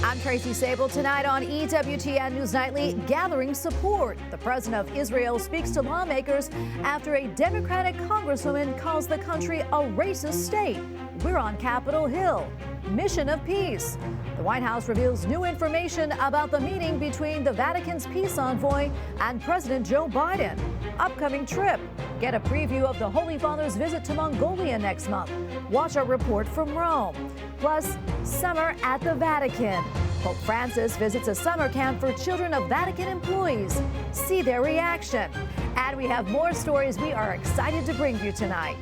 I'm Tracy Sabol. Tonight on EWTN News Nightly, gathering support. The president of Israel speaks to lawmakers after a Democratic congresswoman calls the country a racist state. We're on Capitol Hill. Mission of peace. The White House reveals new information about the meeting between the Vatican's peace envoy and President Joe Biden. Upcoming trip. Get a preview of the Holy Father's visit to Mongolia next month. Watch our report from Rome. Plus, summer at the Vatican. Pope Francis visits a summer camp for children of Vatican employees. See their reaction. And we have more stories we are excited to bring you tonight.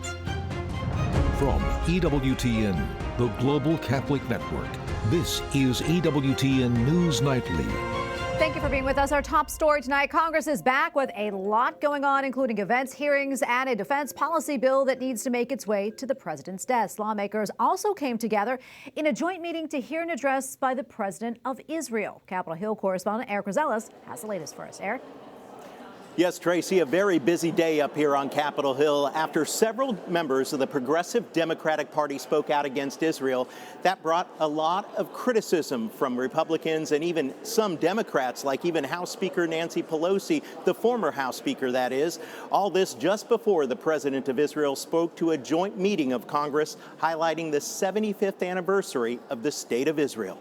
From EWTN, the Global Catholic Network, this is EWTN News Nightly. Thank you for being with us. Our top story tonight, Congress is back with a lot going on, including events, hearings, and a defense policy bill that needs to make its way to the president's desk. Lawmakers also came together in a joint meeting to hear an address by the president of Israel. Capitol Hill correspondent Eric Rosales has the latest for us. Eric? Yes, Tracy, a very busy day up here on Capitol Hill after several members of the Progressive Democratic Party spoke out against Israel. That brought a lot of criticism from Republicans and even some Democrats, like even House Speaker Nancy Pelosi, the former House Speaker, that is. All this just before the president of Israel spoke to a joint meeting of Congress highlighting the 75th anniversary of the State of Israel.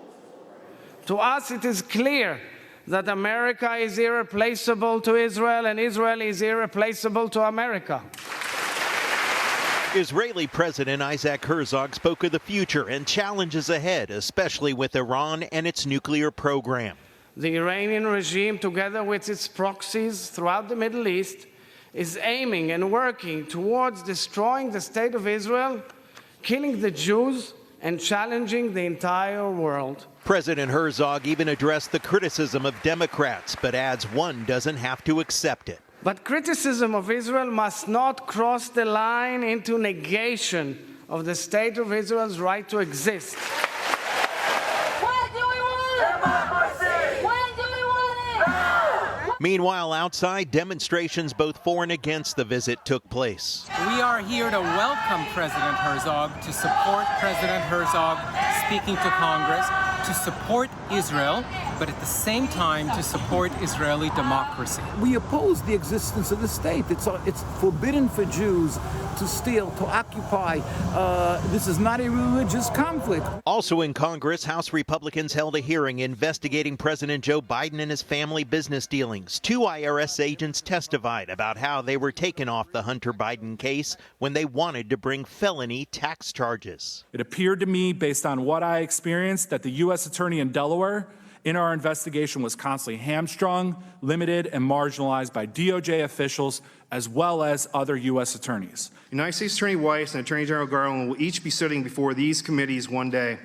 To us, it is clear that America is irreplaceable to Israel and Israel is irreplaceable to America. Israeli President Isaac Herzog spoke of the future and challenges ahead, especially with Iran and its nuclear program. The Iranian regime, together with its proxies throughout the Middle East, is aiming and working towards destroying the State of Israel, killing the Jews, and challenging the entire world. President Herzog even addressed the criticism of Democrats, but adds one doesn't have to accept it. But criticism of Israel must not cross the line into negation of the State of Israel's right to exist. What do we want? Democracy! When do we want it? Meanwhile, outside, demonstrations both for and against the visit took place. We are here to welcome President Herzog, to support President Herzog speaking to Congress, to support Israel, but at the same time to support Israeli democracy. We oppose the existence of the state. It's forbidden for Jews to steal, to occupy. This is not a religious conflict. Also in Congress, House Republicans held a hearing investigating President Joe Biden and his family business dealings. Two IRS agents testified about how they were taken off the Hunter Biden case when they wanted to bring felony tax charges. It appeared to me, based on what I experienced, that the U.S. Attorney in Delaware in our investigation was constantly hamstrung, limited, and marginalized by DOJ officials as well as other U.S. attorneys. United States Attorney Weiss and Attorney General Garland will each be sitting before these committees one day.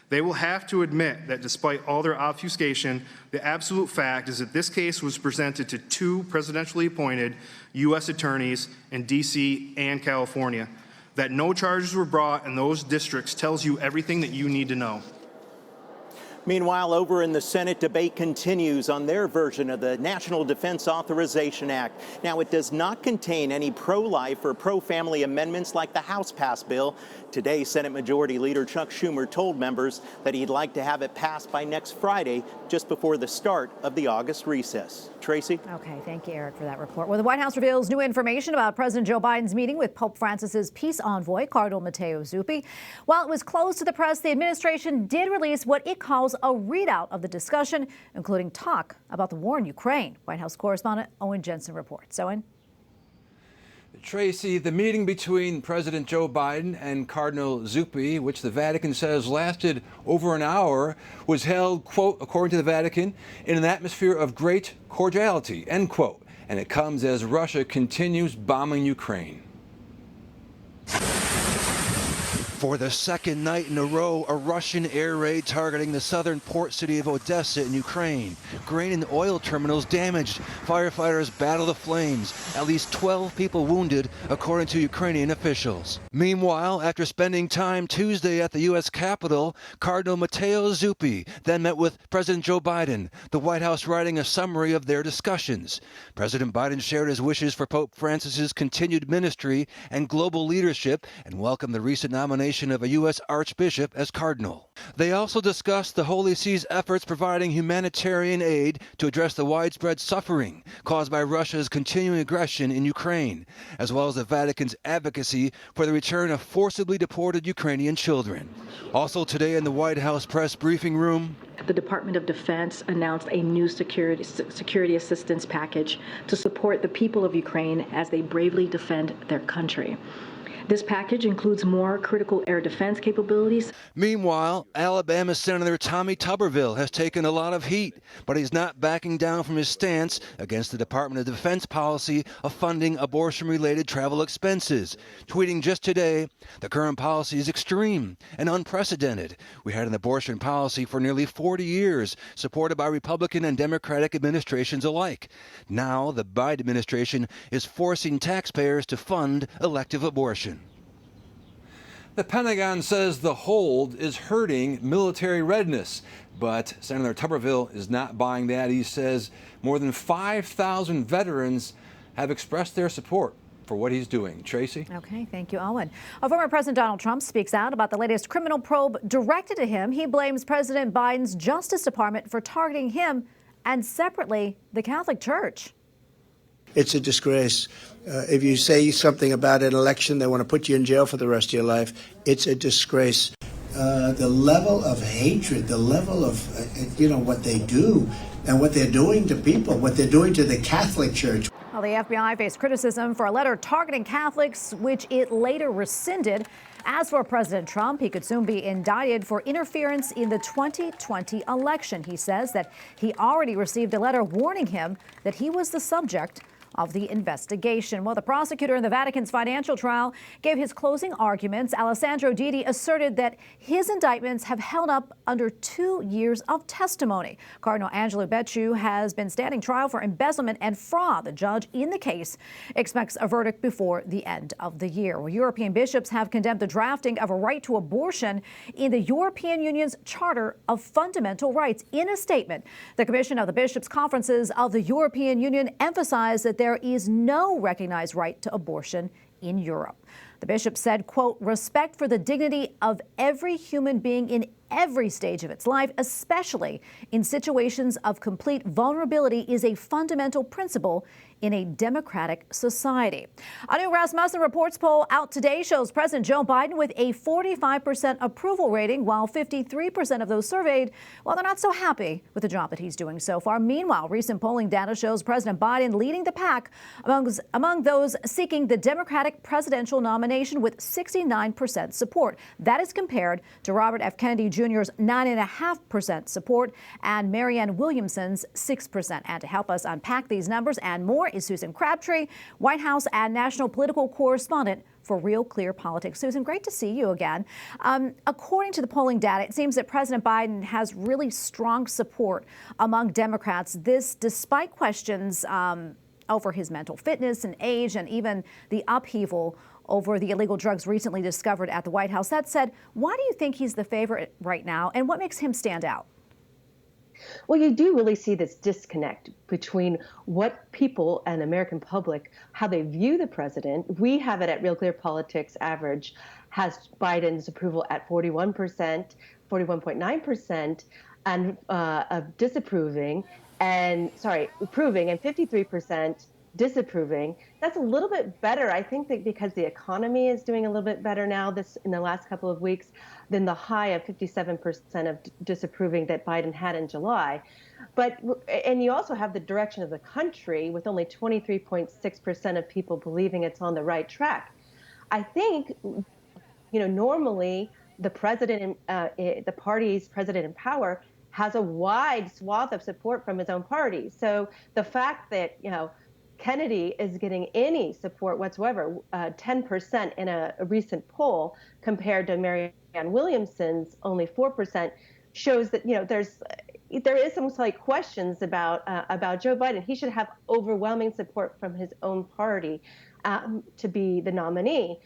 They will have to admit that despite all their obfuscation, the absolute fact is that this case was presented to two presidentially appointed U.S. attorneys in D.C. and California. That no charges were brought in those districts tells you everything that you need to know. Meanwhile, over in the Senate, debate continues on their version of the National Defense Authorization Act. Now, it does not contain any pro-life or pro-family amendments like the House-passed bill. Today, Senate Majority Leader Chuck Schumer told members that he'd like to have it passed by next Friday, just before the start of the August recess. Tracy? Okay, thank you, Eric, for that report. Well, the White House reveals new information about President Joe Biden's meeting with Pope Francis's peace envoy, Cardinal Matteo Zuppi. While it was closed to the press, the administration did release what it calls a readout of the discussion, including talk about the war in Ukraine. White House correspondent Owen Jensen reports. Owen? Tracy, the meeting between President Joe Biden and Cardinal Zuppi, which the Vatican says lasted over an hour, was held, quote, according to the Vatican, in an atmosphere of great cordiality, end quote. And it comes as Russia continues bombing Ukraine. For the second night in a row, a Russian air raid targeting the southern port city of Odessa in Ukraine. Grain and oil terminals damaged. Firefighters battle the flames. At least 12 people wounded, according to Ukrainian officials. Meanwhile, after spending time Tuesday at the U.S. Capitol, Cardinal Matteo Zuppi then met with President Joe Biden, the White House writing a summary of their discussions. President Biden shared his wishes for Pope Francis's continued ministry and global leadership and welcomed the recent nomination nomination of a U.S. Archbishop as cardinal. They also discussed the Holy See's efforts providing humanitarian aid to address the widespread suffering caused by Russia's continuing aggression in Ukraine, as well as the Vatican's advocacy for the return of forcibly deported Ukrainian children. Also today in the White House press briefing room, the Department of Defense announced a new security assistance package to support the people of Ukraine as they bravely defend their country. This package includes more critical air defense capabilities. Meanwhile, Alabama Senator Tommy Tuberville has taken a lot of heat, but he's not backing down from his stance against the Department of Defense policy of funding abortion-related travel expenses, tweeting just today, "The current policy is extreme and unprecedented. We had an abortion policy for nearly 40 years, supported by Republican and Democratic administrations alike. Now the Biden administration is forcing taxpayers to fund elective abortion." The Pentagon says the hold is hurting military readiness, but Senator Tuberville is not buying that. He says more than 5,000 veterans have expressed their support for what he's doing. Tracy? Okay, thank you, Owen. Former President Donald Trump speaks out about the latest criminal probe directed at him. He blames President Biden's Justice Department for targeting him and separately the Catholic Church. It's a disgrace. If you say something about an election, they want to put you in jail for the rest of your life. It's a disgrace. The level of hatred, the level of, what they do and what they're doing to people, what they're doing to the Catholic Church. Well, the FBI faced criticism for a letter targeting Catholics, which it later rescinded. As for President Trump, he could soon be indicted for interference in the 2020 election. He says that he already received a letter warning him that he was the subject of the investigation. Well, the prosecutor in the Vatican's financial trial gave his closing arguments. Alessandro Didi asserted that his indictments have held up under 2 years of testimony. Cardinal Angelo Becciu has been standing trial for embezzlement and fraud. The judge in the case expects a verdict before the end of the year. Well, European bishops have condemned the drafting of a right to abortion in the European Union's Charter of Fundamental Rights. In a statement, the Commission of the Bishops' Conferences of the European Union emphasized that there is no recognized right to abortion in Europe. The bishop said, quote, "Respect for the dignity of every human being in every stage of its life, especially in situations of complete vulnerability, is a fundamental principle in a democratic society." A new Rasmussen Reports poll out today shows President Joe Biden with a 45% approval rating, while 53% of those surveyed, well, they're not so happy with the job that he's doing so far. Meanwhile, recent polling data shows President Biden leading the pack among those seeking the Democratic presidential nomination with 69% support. That is compared to Robert F. Kennedy Jr.'s 9.5% support and Marianne Williamson's 6%. And to help us unpack these numbers and more is Susan Crabtree, White House and national political correspondent for Real Clear Politics. Susan, great to see you again. According to the polling data, it seems that President Biden has really strong support among Democrats. This despite questions over his mental fitness and age and even the upheaval over the illegal drugs recently discovered at the White House. That said, why do you think he's the favorite right now, and what makes him stand out? Well, you do really see this disconnect between what people and the American public, how they view the president. We have it at Real Clear Politics average has Biden's approval at 41%, 41.9%, and approving, and 53% disapproving. That's a little bit better, I think, that because the economy is doing a little bit better now in the last couple of weeks than the high of 57% of disapproving that Biden had in July. And you also have the direction of the country with only 23.6% of people believing it's on the right track. I think, normally the president, the party's president in power has a wide swath of support from his own party. So the fact that, Kennedy is getting any support whatsoever, 10% in a recent poll compared to Marianne Williamson's only 4%, shows that there is some slight questions about Joe Biden. He should have overwhelming support from his own party to be the nominee.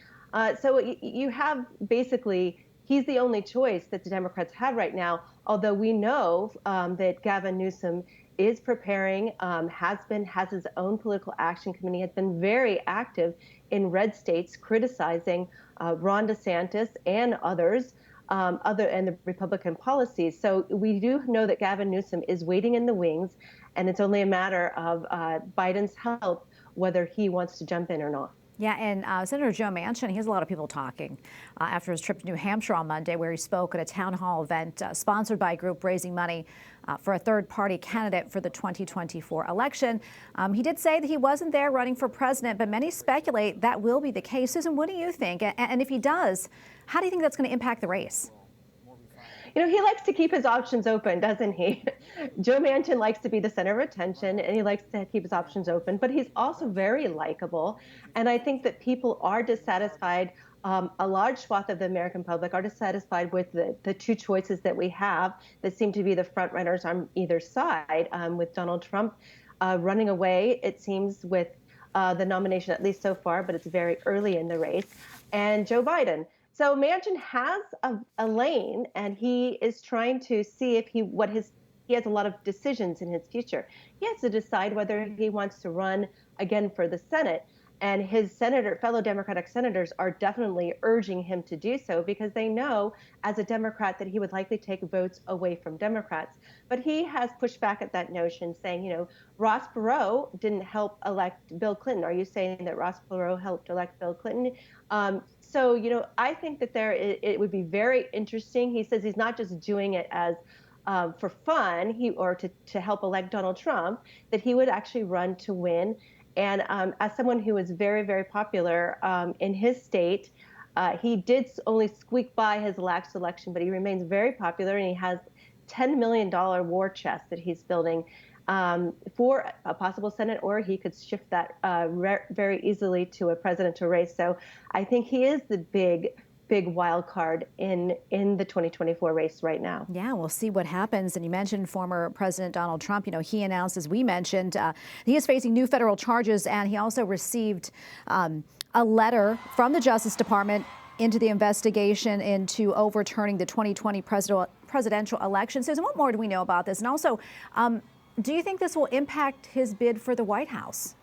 So you have basically he's the only choice that the Democrats have right now, although we know that Gavin Newsom is preparing, has his own political action committee, has been very active in red states criticizing Ron DeSantis and others, and the Republican policies. So we do know that Gavin Newsom is waiting in the wings, and it's only a matter of Biden's help whether he wants to jump in or not. Yeah, and Senator Joe Manchin, he has a lot of people talking after his trip to New Hampshire on Monday, where he spoke at a town hall event sponsored by a group raising money for a third-party candidate for the 2024 election. He did say that he wasn't there running for president, but many speculate that will be the case. Susan, what do you think? And if he does, how do you think that's going to impact the race? You know, he likes to keep his options open, doesn't he? Joe Manchin likes to be the center of attention, and he likes to keep his options open, but he's also very likable. And I think that people are dissatisfied. A large swath of the American public are dissatisfied with the two choices that we have that seem to be the front runners on either side, with Donald Trump running away, it seems, with the nomination, at least so far, but it's very early in the race, and Joe Biden. So Manchin has a lane, and he is trying to see if he has a lot of decisions in his future. He has to decide whether he wants to run again for the Senate. And his fellow Democratic senators are definitely urging him to do so because they know as a Democrat that he would likely take votes away from Democrats. But he has pushed back at that notion, saying, you know, Ross Perot didn't help elect Bill Clinton. Are you saying that Ross Perot helped elect Bill Clinton? So, you know, I think that it would be very interesting. He says he's not just doing it as for fun or to help elect Donald Trump, that he would actually run to win. And as someone who is very, very popular in his state, he did only squeak by his last election, but he remains very popular, and he has $10 million war chest that he's building for a possible Senate, or he could shift that very easily to a presidential race. So I think he is the big wild card in the 2024 race right now. Yeah, we'll see what happens. And you mentioned former President Donald Trump. You know, he announced, as we mentioned, he is facing new federal charges, and he also received a letter from the Justice Department into the investigation into overturning the 2020 presidential election. Susan, what more do we know about this? And also, do you think this will impact his bid for the White House?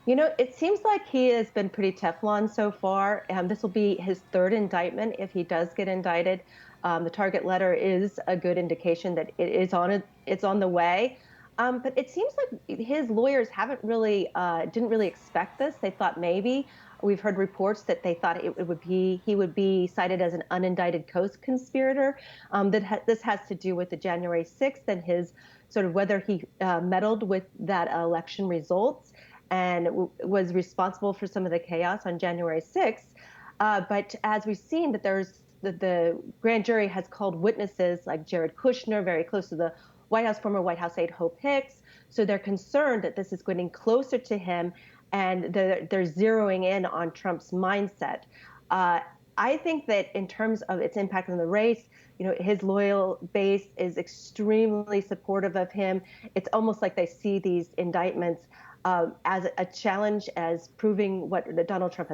You know, it seems like he has been pretty Teflon so far. This will be his third indictment if he does get indicted. The target letter is a good indication that it's on the way. But it seems like his lawyers didn't really expect this. They thought maybe. We've heard reports that they thought he would be cited as an unindicted co-conspirator. This has to do with the January 6th and his sort of whether he meddled with that election results and was responsible for some of the chaos on January 6th. But as we've seen, that the grand jury has called witnesses like Jared Kushner, very close to the White House, former White House aide Hope Hicks. So they're concerned that this is getting closer to him, and they're zeroing in on Trump's mindset. I think that in terms of its impact on the race, you know, his loyal base is extremely supportive of him. It's almost like they see these indictments as a challenge, as proving what Donald Trump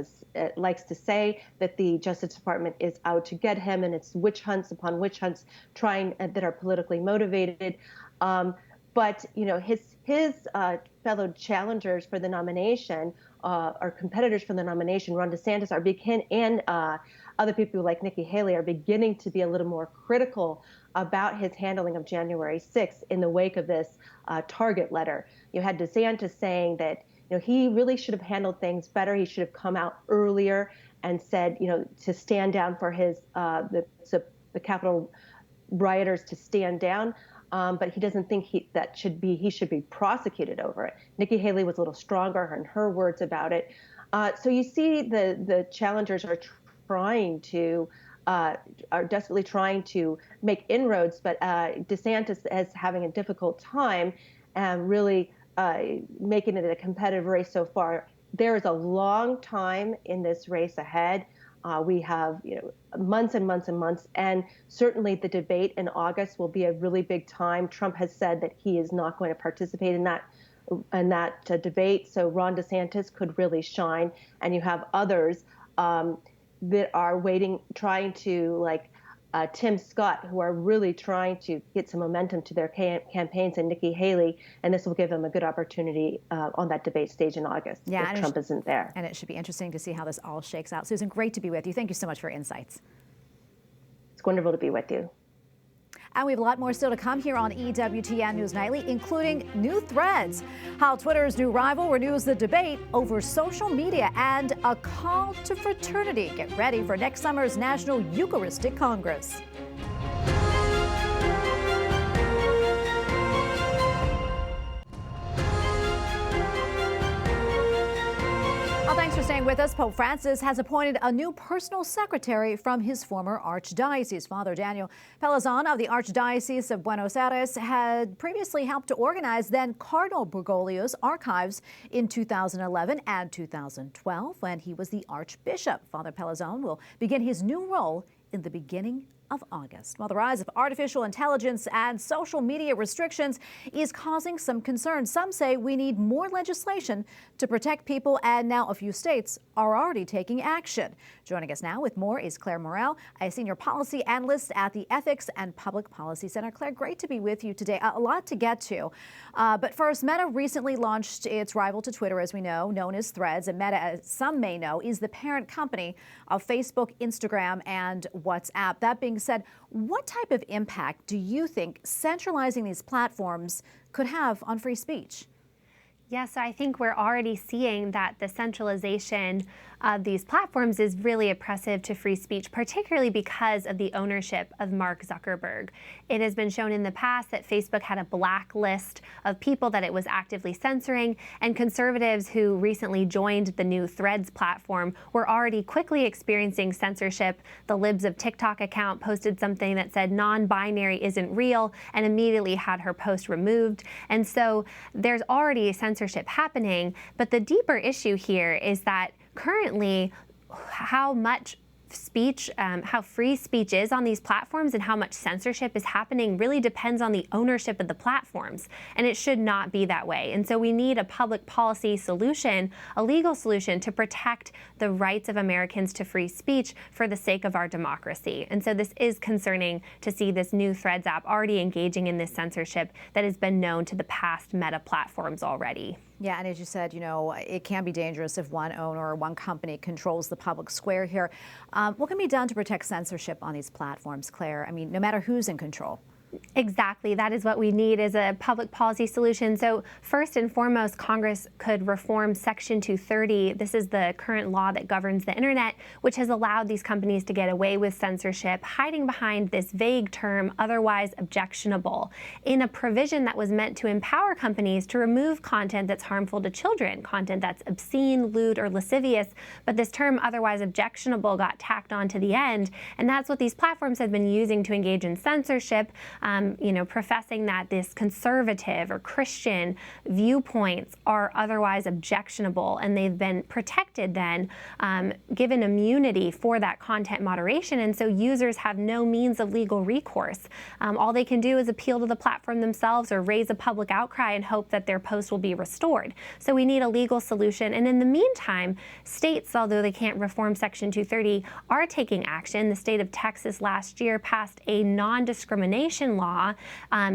likes to say, that the Justice Department is out to get him, and it's witch hunts upon witch hunts that are politically motivated. But you know, his fellow challengers for the nomination, or competitors for the nomination, Ron DeSantis, and other people like Nikki Haley are beginning to be a little more critical about his handling of January 6th in the wake of this target letter. You had DeSantis saying that, you know, he really should have handled things better. He should have come out earlier and said, you know, to stand down for his the Capitol rioters to stand down. But he doesn't think he should be prosecuted over it. Nikki Haley was a little stronger in her words about it. So you see the challengers are desperately trying to make inroads, but DeSantis is having a difficult time and really making it a competitive race so far. There is a long time in this race ahead. We have, you know, months and months and months, and certainly the debate in August will be a really big time. Trump has said that he is not going to participate in that debate, so Ron DeSantis could really shine, and you have others. that are trying to Tim Scott, who are really trying to get some momentum to their campaigns, and Nikki Haley, and this will give them a good opportunity on that debate stage in August if Trump isn't there. And it should be interesting to see how this all shakes out. Susan, great to be with you. Thank you so much for your insights. It's wonderful to be with you. And we have a lot more still to come here on EWTN News Nightly, including new threads, how Twitter's new rival renews the debate over social media, and a call to fraternity. Get ready for next summer's National Eucharistic Congress. Thanks for staying with us. Pope Francis has appointed a new personal secretary from his former archdiocese. Father Daniel Pelazon of the Archdiocese of Buenos Aires had previously helped to organize then Cardinal Bergoglio's archives in 2011 and 2012 when he was the Archbishop. Father Pelazon will begin his new role in the beginning of August. While the rise of artificial intelligence and social media restrictions is causing some concern, some say we need more legislation to protect people, and now a few states are already taking action. Joining us now with more is Claire Morel, a senior policy analyst at the Ethics and Public Policy Center. Claire, great to be with you today. A lot to get to. But first, Meta recently launched its rival to Twitter, as we know, known as Threads. And Meta, as some may know, is the parent company of Facebook, Instagram, and WhatsApp. That being said, what type of impact do you think centralizing these platforms could have on free speech? Yeah, so I think we're already seeing that the centralization of these platforms is really oppressive to free speech, particularly because of the ownership of Mark Zuckerberg. It has been shown in the past that Facebook had a blacklist of people that it was actively censoring, and conservatives who recently joined the new Threads platform were already quickly experiencing censorship. The Libs of TikTok account posted something that said non-binary isn't real and immediately had her post removed. And so there's already censorship happening, but the deeper issue here is that currently how much speech, how free speech is on these platforms and how much censorship is happening really depends on the ownership of the platforms. And it should not be that way. And so we need a public policy solution, a legal solution to protect the rights of Americans to free speech for the sake of our democracy. And so this is concerning to see this new Threads app already engaging in this censorship that has been known to the past Meta platforms already. Yeah, and as you said, you know, it can be dangerous if one owner or one company controls the public square here. What can be done to protect censorship on these platforms, Claire? I mean, no matter who's in control. Exactly. That is what we need, is a public policy solution. So first and foremost, Congress could reform Section 230. This is the current law that governs the internet, which has allowed these companies to get away with censorship, hiding behind this vague term, otherwise objectionable, in a provision that was meant to empower companies to remove content that's harmful to children, content that's obscene, lewd, or lascivious. But this term, otherwise objectionable, got tacked on to the end. And that's what these platforms have been using to engage in censorship. Professing that this conservative or Christian viewpoints are otherwise objectionable, and they've been protected then, given immunity for that content moderation, and so users have no means of legal recourse. All they can do is appeal to the platform themselves or raise a public outcry and hope that their post will be restored. So we need a legal solution, and in the meantime, states, although they can't reform Section 230, are taking action. The state of Texas last year passed a non-discrimination law,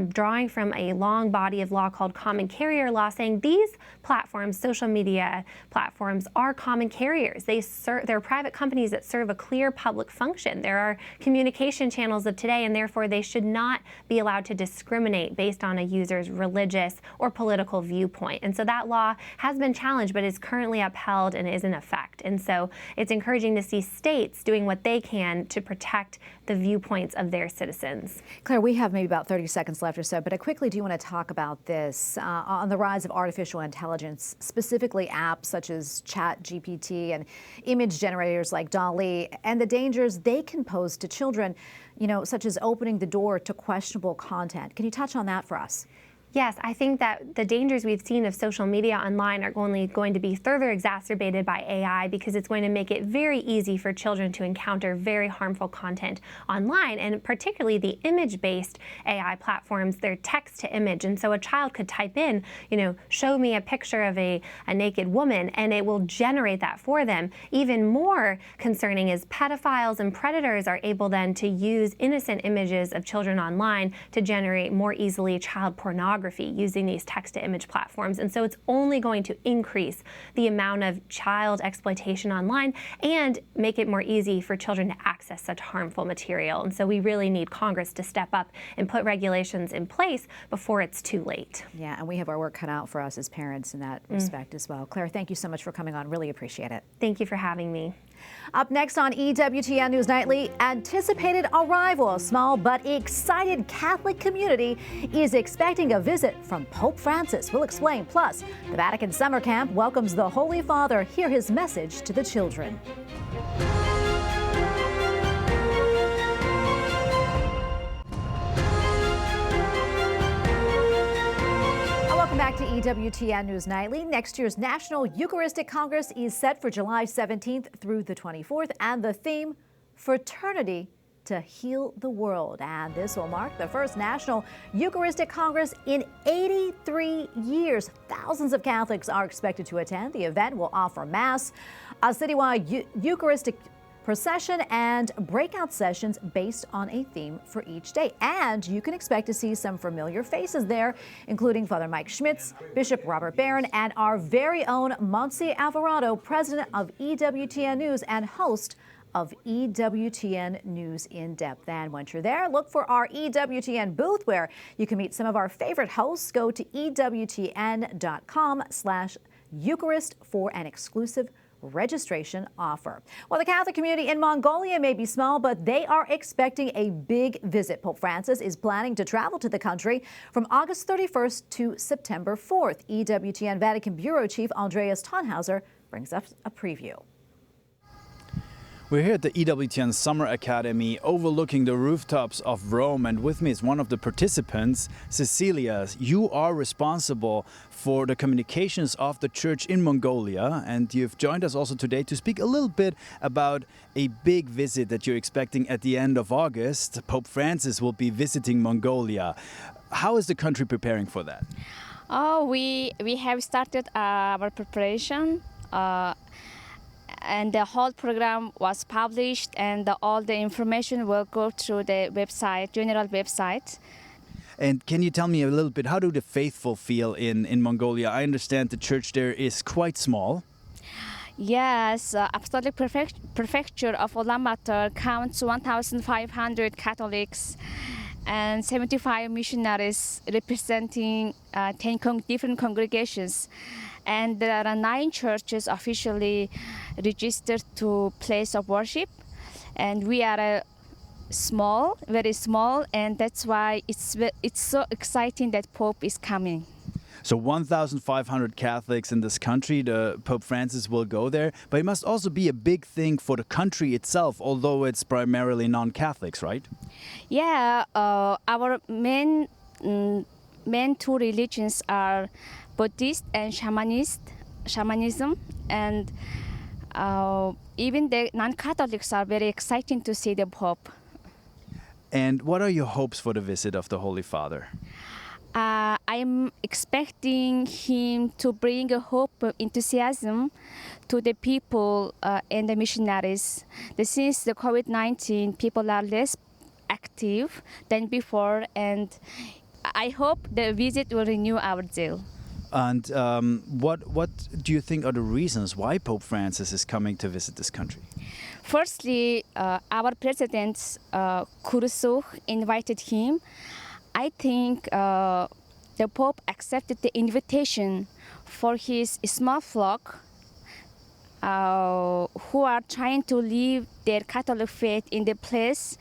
drawing from a long body of law called common carrier law, saying these platforms, social media platforms, are common carriers. They're private companies that serve a clear public function. There are communication channels of today, and therefore they should not be allowed to discriminate based on a user's religious or political viewpoint. And so that law has been challenged, but is currently upheld and is in effect. And so it's encouraging to see states doing what they can to protect the viewpoints of their citizens. Claire, we have maybe about 30 seconds left or so, but I quickly do want to talk about this on the rise of artificial intelligence, specifically apps such as ChatGPT and image generators like DALL-E, and the dangers they can pose to children, such as opening the door to questionable content. Can you touch on that for us? Yes, I think that the dangers we've seen of social media online are only going to be further exacerbated by AI, because it's going to make it very easy for children to encounter very harmful content online, and particularly the image-based AI platforms. They're text to image, and so a child could type in, show me a picture of a naked woman, and it will generate that for them. Even more concerning is pedophiles and predators are able then to use innocent images of children online to generate more easily child pornography using these text-to-image platforms. And so it's only going to increase the amount of child exploitation online and make it more easy for children to access such harmful material. And so we really need Congress to step up and put regulations in place before it's too late. Yeah, and we have our work cut out for us as parents in that respect as well. Claire, thank you so much for coming on. Really appreciate it. Thank you for having me. Up next on EWTN News Nightly, anticipated arrival. A small but excited Catholic community is expecting a visit from Pope Francis. We'll explain. Plus, the Vatican summer camp welcomes the Holy Father. Hear his message to the children. Welcome back to EWTN News Nightly. Next year's National Eucharistic Congress is set for July 17th through the 24th, and the theme, Fraternity to Heal the World. And this will mark the first National Eucharistic Congress in 83 years. Thousands of Catholics are expected to attend. The event will offer Mass, a citywide Eucharistic procession, and breakout sessions based on a theme for each day. And you can expect to see some familiar faces there, including Father Mike Schmitz, Bishop Robert Barron, and our very own Monse Alvarado, president of EWTN News and host of EWTN News In Depth. And once you're there, look for our EWTN booth where you can meet some of our favorite hosts. Go to EWTN.com/Eucharist for an exclusive registration offer. Well, the Catholic community in Mongolia may be small, but they are expecting a big visit. Pope Francis is planning to travel to the country from August 31st to September 4th. EWTN Vatican Bureau Chief Andreas Tannhauser brings us a preview. We're here at the EWTN Summer Academy overlooking the rooftops of Rome, and with me is one of the participants, Cecilia. You are responsible for the communications of the church in Mongolia, and you've joined us also today to speak a little bit about a big visit that you're expecting at the end of August. Pope Francis will be visiting Mongolia. How is the country preparing for that? Oh, we have started our preparation. And the whole program was published, and all the information will go through the website, general website. And can you tell me a little bit, how do the faithful feel in Mongolia? I understand the church there is quite small. Yes, Apostolic Prefecture of Ulaanbaatar counts 1,500 Catholics and 75 missionaries representing 10 different congregations. And there are 9 churches officially registered to place of worship. And we are small, very small, and that's why it's so exciting that Pope is coming. So 1,500 Catholics in this country, the Pope Francis will go there, but it must also be a big thing for the country itself, although it's primarily non-Catholics, right? Yeah, our main 2 religions are Buddhist and shamanism, and even the non-Catholics are very excited to see the Pope. And what are your hopes for the visit of the Holy Father? I'm expecting him to bring a hope of enthusiasm to the people and the missionaries. Since the COVID-19, people are less active than before, and I hope the visit will renew our zeal. And what do you think are the reasons why Pope Francis is coming to visit this country? Firstly, our president, Kurusuh, invited him. I think the Pope accepted the invitation for his small flock who are trying to live their Catholic faith in the place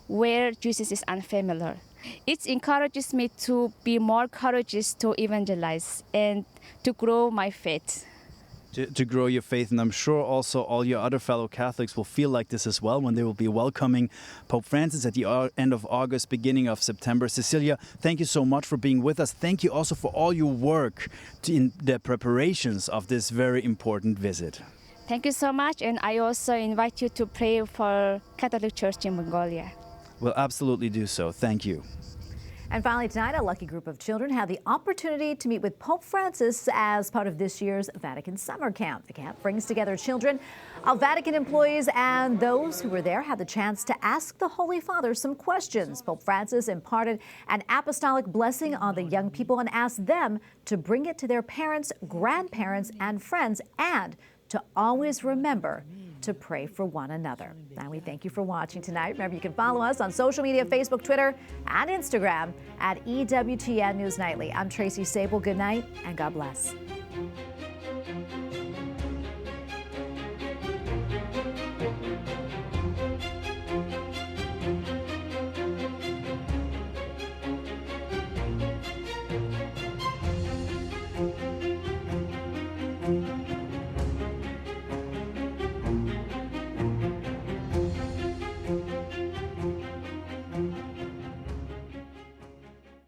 where Jesus is unfamiliar. It encourages me to be more courageous to evangelize and to grow my faith. to grow your faith. And I'm sure also all your other fellow Catholics will feel like this as well when they will be welcoming Pope Francis at the end of August, beginning of September. Cecilia, thank you so much for being with us. Thank you also for all your work in the preparations of this very important visit. Thank you so much, and I also invite you to pray for Catholic Church in Mongolia. We'll absolutely do so. Thank you. And finally tonight, a lucky group of children had the opportunity to meet with Pope Francis as part of this year's Vatican Summer Camp. The camp brings together children of Vatican employees, and those who were there had the chance to ask the Holy Father some questions. Pope Francis imparted an apostolic blessing on the young people and asked them to bring it to their parents, grandparents, and friends, and to always remember to pray for one another. And we thank you for watching tonight. Remember, you can follow us on social media, Facebook, Twitter, and Instagram at EWTN News Nightly. I'm Tracy Sabol. Good night and God bless.